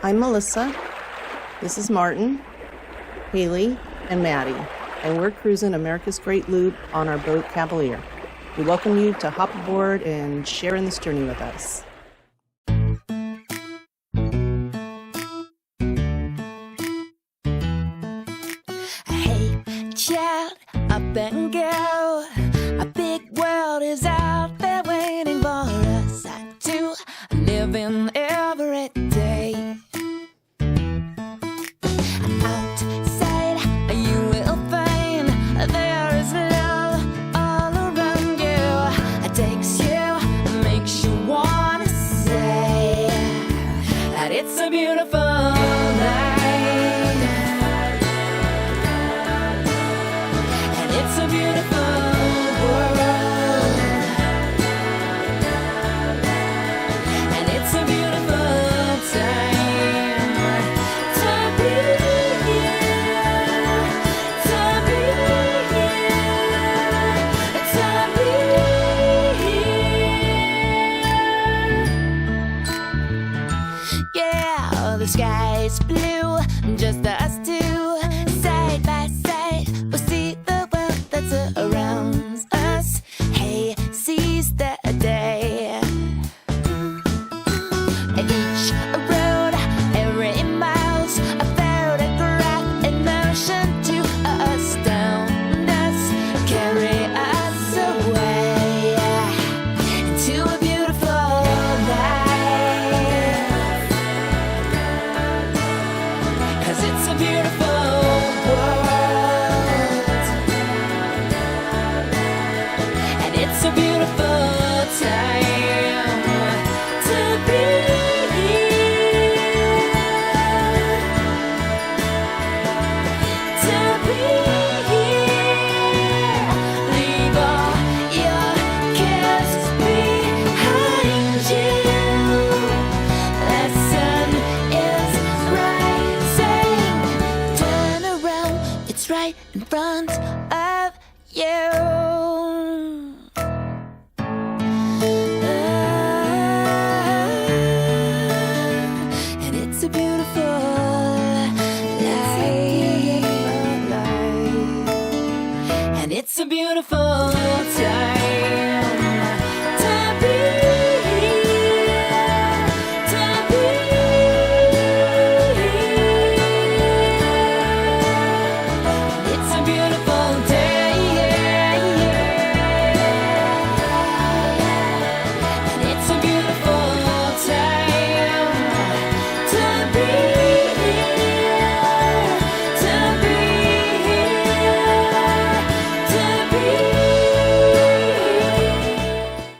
I'm Melissa. This is Martin, Haley, and Maddie, and we're cruising America's Great Loop on our boat Cavalier. We welcome you to hop aboard and share in this journey with us. Hey, child, up and go. A big world is out there waiting for us. I do live in every day. Outside, you will find there is love all around you. It takes you, makes you wanna say that it's a beautiful night. And it's a beautiful world. And it's a beautiful time to be here, to be here, to be here. Yeah, the sky's blue, just us two, side by side. We'll see the world that surrounds us. Hey, seize the day. Each road, every mile's a photograph in motion to astound us, carry us away into a beautiful life. 'Cause it's a beautiful world, and it's a beautiful time to be here, to be here. Leave all your cares behind you. The sun is rising. Turn around, it's right in front of you. And it's a beautiful life. And it's a beautiful time to be here, to be here. It's a beautiful day. And it's a beautiful time to be here, to be here, to be here.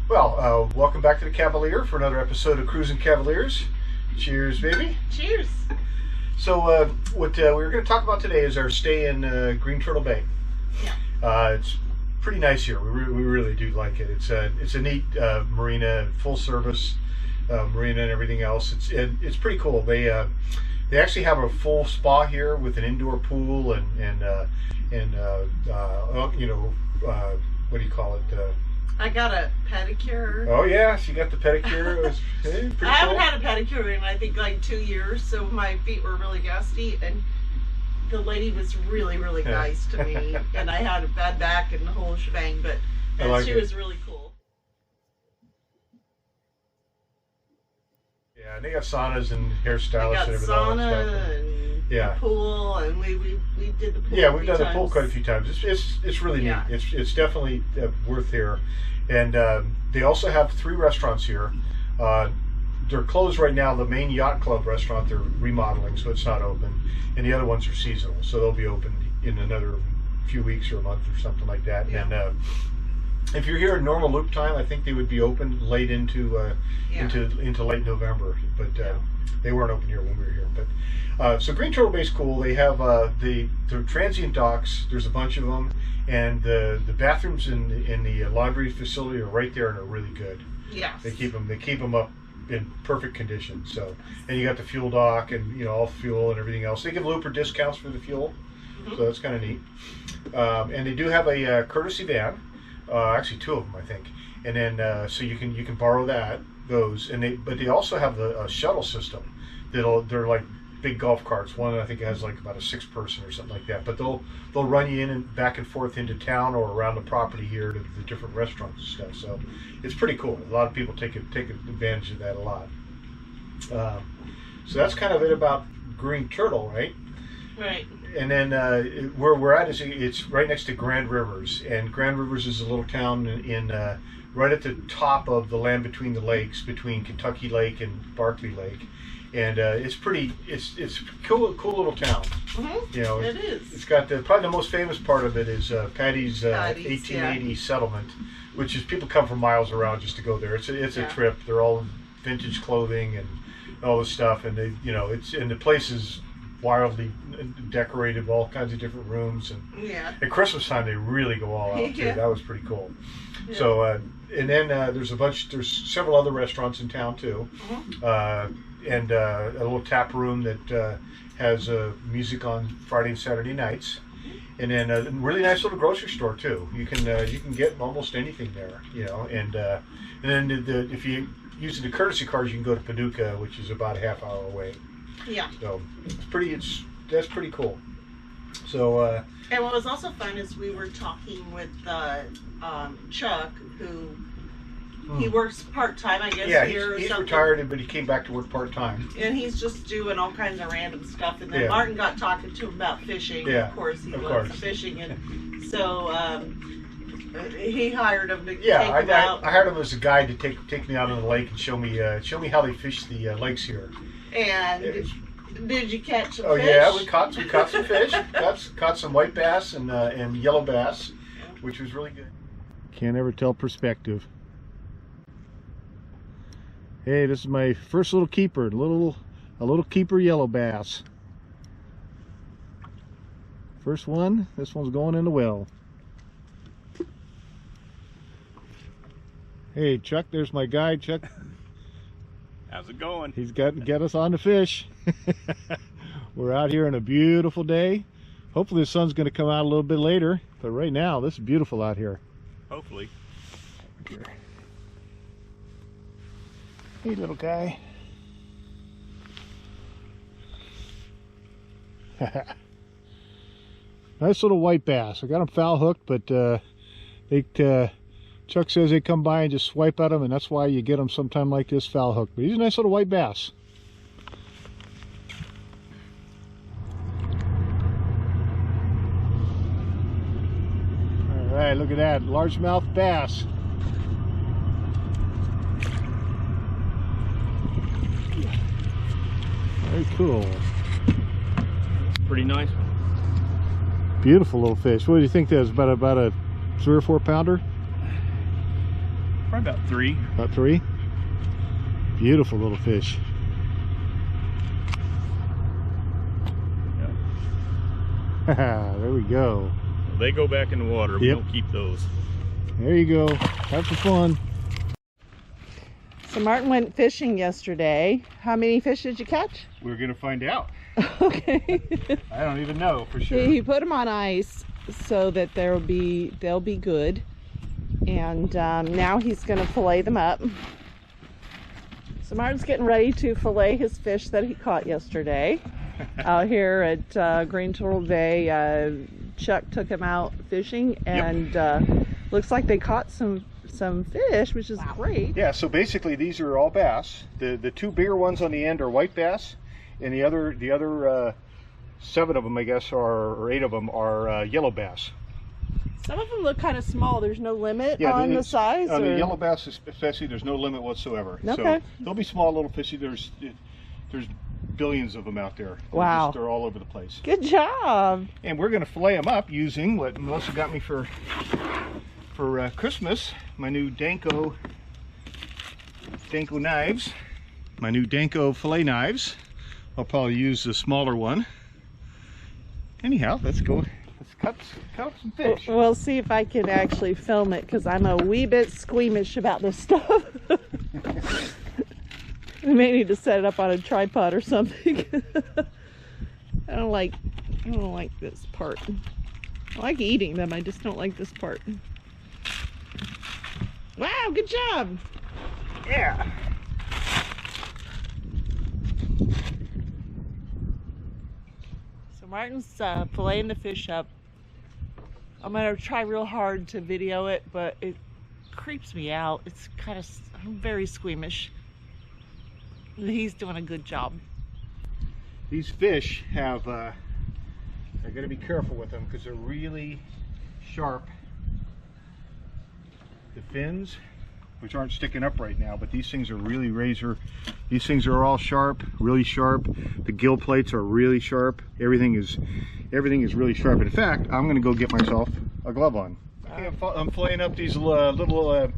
Well, welcome back to the Cavalier for another episode of Cruising Cavaliers. Cheers, baby. Cheers! So, what we're going to talk about today is our stay in Green Turtle Bay. Yeah. It's pretty nice here. We really do like it. It's a neat marina, full service marina, and everything else. It's pretty cool. They actually have a full spa here with an indoor pool and what do you call it? I got a pedicure. Oh yeah, she got the pedicure. It was pretty I haven't cool. had a pedicure in I think like 2 years, so my feet were really gusty, and the lady was really Yeah. nice to me, and I had a bad back and the whole shebang, but I like she it. was really cool. Yeah, and they got saunas and I hairstylists got and everything. all that sauna stuff. and Yeah. the pool, and we did the pool. Yeah, a we've few done the pool times. quite a few times. It's really Yeah. neat. It's definitely worth here. And they also have 3 restaurants here. They're closed right now. The main yacht club restaurant they're remodeling, so it's not open, and the other ones are seasonal, so they'll be open in another few weeks or a month or something like that. Yeah. And if you're here at normal loop time, I think they would be open late into late November, but they weren't open here when we were here. But so Green Turtle Bay's cool. They have the transient docks. There's a bunch of them, and the bathrooms in the laundry facility are right there and are really good. Yes. They keep them up in perfect condition. So, and you got the fuel dock and all fuel and everything else. They give looper discounts for the fuel, so that's kind of neat. And they do have a courtesy van, actually 2 of them I think. And then so you can borrow those, but they also have the shuttle system. they're like big golf carts. One I think has like about a 6-person or something like that. But they'll run you in and back and forth into town or around the property here to the different restaurants and stuff. So it's pretty cool. A lot of people take advantage of that a lot. So that's kind of it about Green Turtle, right? Right. And then where we're at is it's right next to Grand Rivers, and Grand Rivers is a little town in right at the top of the land between the lakes, between Kentucky Lake and Barkley Lake, and it's a cool little town. Mm-hmm. You know, it is. It's got probably the most famous part of it is Patty's 1880 yeah. settlement, which is people come from miles around just to go there. It's a trip. They're all vintage clothing and all this stuff, and the place is wildly decorated with all kinds of different rooms, and at Christmas time they really go all out too. That was pretty cool. Yeah. So and then there's several other restaurants in town too. Mm-hmm. And a little tap room that has music on Friday and Saturday nights, and then a really nice little grocery store too. You can get almost anything there, you know. And then if you using the courtesy cars, you can go to Paducah, which is about a half hour away. Yeah. So that's pretty cool. So. And what was also fun is we were talking with Chuck, who he works part-time, I guess. Yeah, here he's retired, but he came back to work part-time. And he's just doing all kinds of random stuff. And then Martin got talking to him about fishing. Yeah, of course, he loves fishing. And so he hired him to take him out. I hired him as a guide to take me out on the lake and show me how they fish the lakes here. And did you catch some fish? Oh yeah, we caught some fish. caught some white bass and yellow bass, which was really good. Can't ever tell perspective. Hey, this is my first little keeper, a little keeper yellow bass. First one. This one's going in the well. Hey Chuck, there's my guide, Chuck. How's it going? He's got to get us on the fish. We're out here on a beautiful day. Hopefully the sun's going to come out a little bit later, but right now this is beautiful out here. Hopefully. Here. Hey little guy. Nice little white bass. I got them foul hooked, but Chuck says they come by and just swipe at them, and that's why you get them sometime like this foul hook. But he's a nice little white bass. All right, look at that largemouth bass. Very cool. Pretty nice. Beautiful little fish. What do you think that is? About a 3 or 4 pounder? Probably about 3. About 3? Beautiful little fish. Yeah. There we go. Well, they go back in the water. We don't keep those. There you go. Have some fun. So Martin went fishing yesterday. How many fish did you catch? We're going to find out. Okay. I don't even know for sure. He put them on ice so that they'll be good. And now he's going to fillet them up. So Martin's getting ready to fillet his fish that he caught yesterday out here at Green Turtle Bay. Chuck took him out fishing, and looks like they caught some fish, which is great. Yeah, so basically these are all bass. The 2 bigger ones on the end are white bass, and the other 7 of them, I guess, or 8 of them are yellow bass. Some of them look kind of small. There's no limit on the size? On the yellow bass especially, there's no limit whatsoever. Okay. So they'll be small little fishy. There's billions of them out there. Wow. They're all over the place. Good job. And we're going to fillet them up using what Melissa got me for Christmas, my new Danko knives. My new Danko fillet knives. I'll probably use the smaller one. Anyhow, let's go. Let's cut some fish. We'll see if I can actually film it, because I'm a wee bit squeamish about this stuff. We may need to set it up on a tripod or something. I don't like this part. I like eating them, I just don't like this part. Wow, good job. Yeah. Martin's filleting the fish up. I'm gonna try real hard to video it, but it creeps me out. It's kind of, I'm very squeamish. He's doing a good job. These fish have, I got to be careful with them because they're really sharp. The fins, which aren't sticking up right now, but these things are really razor. These things are all sharp, really sharp. The gill plates are really sharp. Everything is really sharp. In fact, I'm going to go get myself a glove on. Okay, I'm filleting up these little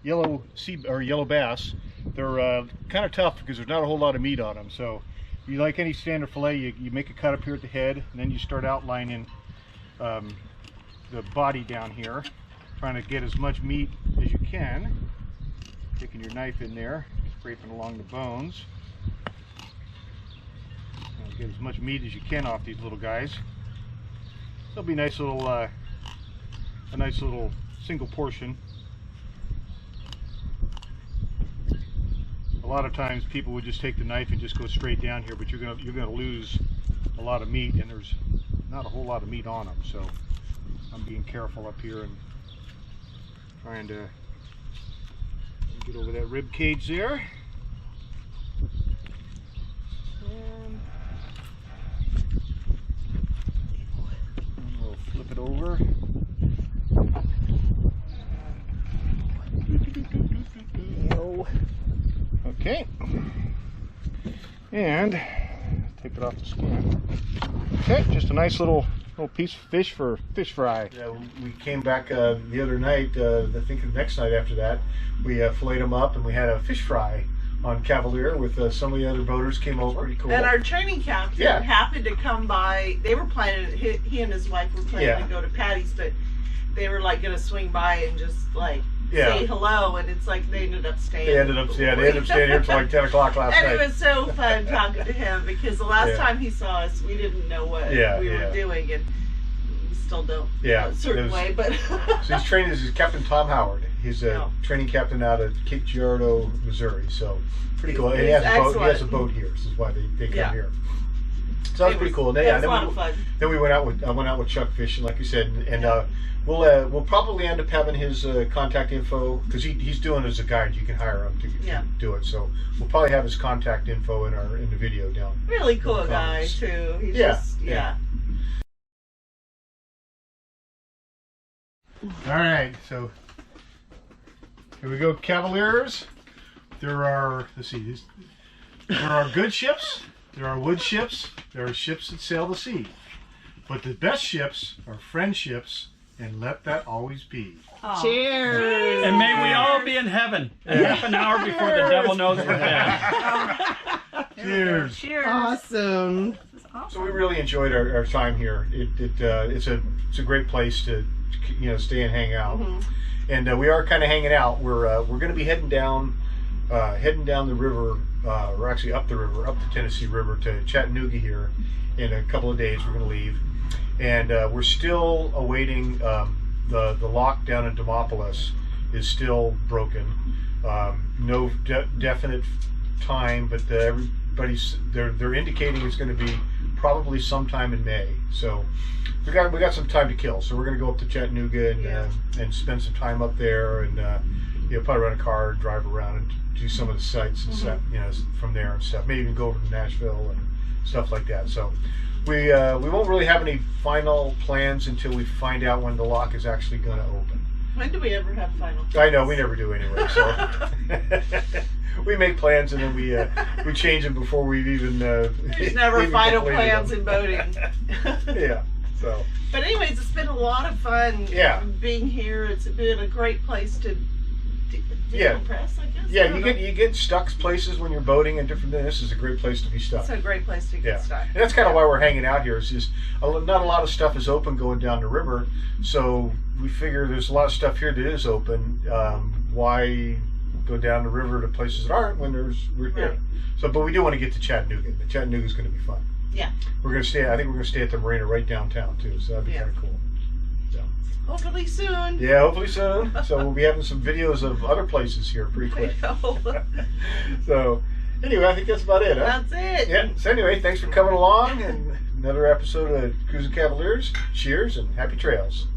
yellow bass. They're kind of tough because there's not a whole lot of meat on them. So, if you like any standard fillet, you make a cut up here at the head, and then you start outlining the body down here, trying to get as much meat as you can. Taking your knife in there, scraping along the bones. Get as much meat as you can off these little guys. They'll be nice little, a nice little single portion. A lot of times people would just take the knife and just go straight down here, but you're gonna lose a lot of meat, and there's not a whole lot of meat on them. So I'm being careful up here and trying to get over that rib cage there. And we'll flip it over. Okay. And take it off the skin. Okay, just a nice little piece of fish for fish fry. Yeah, we came back the other night, I think the next night after that, we filleted them up and we had a fish fry on Cavalier with some of the other boaters came over. Pretty cool. And our training captain happened to come by. They were planning, he and his wife were planning to go to Patty's, but they were like going to swing by and just like say hello, and it's like they ended up staying. They ended up staying here until like 10 o'clock last night. And it was so fun talking to him because the last time he saw us, we didn't know what we were doing, and we still don't a certain way. But so he's training as Captain Tom Howard. He's a training captain out of Cape Girardeau, Missouri. So pretty cool. And he has a boat here. This is why they come here. So that's pretty cool. And it was a lot of fun. Then we went out with Chuck fishing, like you said, and we'll probably end up having his contact info because he's doing it as a guide. You can hire him to do it. So we'll probably have his contact info in the video down. Really cool guy too. He's All right, so here we go, Cavaliers. There are good ships. There are wood ships. There are ships that sail the sea. But the best ships are friendships, and let that always be. Oh. Cheers! And may we all be in heaven half an hour before the devil knows we're dead. Cheers! Cheers! Awesome. So we really enjoyed our time here. It's a great place to stay and hang out. And we are kind of hanging out. We're going to be heading down the river. We're actually up the river, up the Tennessee River to Chattanooga here in a couple of days. We're going to leave, and we're still awaiting the lock down in Demopolis is still broken. No definite time, but they're indicating it's going to be probably sometime in May. So we got some time to kill. So we're going to go up to Chattanooga and spend some time up there, and probably rent a car, drive around, and do some of the sites and stuff, from there and stuff. Maybe even go over to Nashville and stuff like that. So we won't really have any final plans until we find out when the lock is actually going to open. When do we ever have final plans? I know, we never do anyway. So we make plans and then we change them before we've even. There's never final plans in boating. Yeah. So. But anyways, it's been a lot of fun. Being here, it's been a great place to decompress, I guess. Yeah, you get stuck places when you're boating and different things. This is a great place to be stuck. It's a great place to get stuck. And that's kind of why we're hanging out here. It's just not a lot of stuff is open going down the river, so we figure there's a lot of stuff here that is open. Why go down the river to places that aren't when we're here? Right. So, but we do want to get to Chattanooga. Chattanooga is going to be fun. Yeah. I think we're going to stay at the Marina right downtown too. So that'd be kind of cool. So. Hopefully soon. Yeah, hopefully soon. So we'll be having some videos of other places here pretty quick. So anyway, I think that's about it. Huh? That's it. Yeah. So anyway, thanks for coming along, and another episode of Cruising Cavaliers. Cheers and happy trails.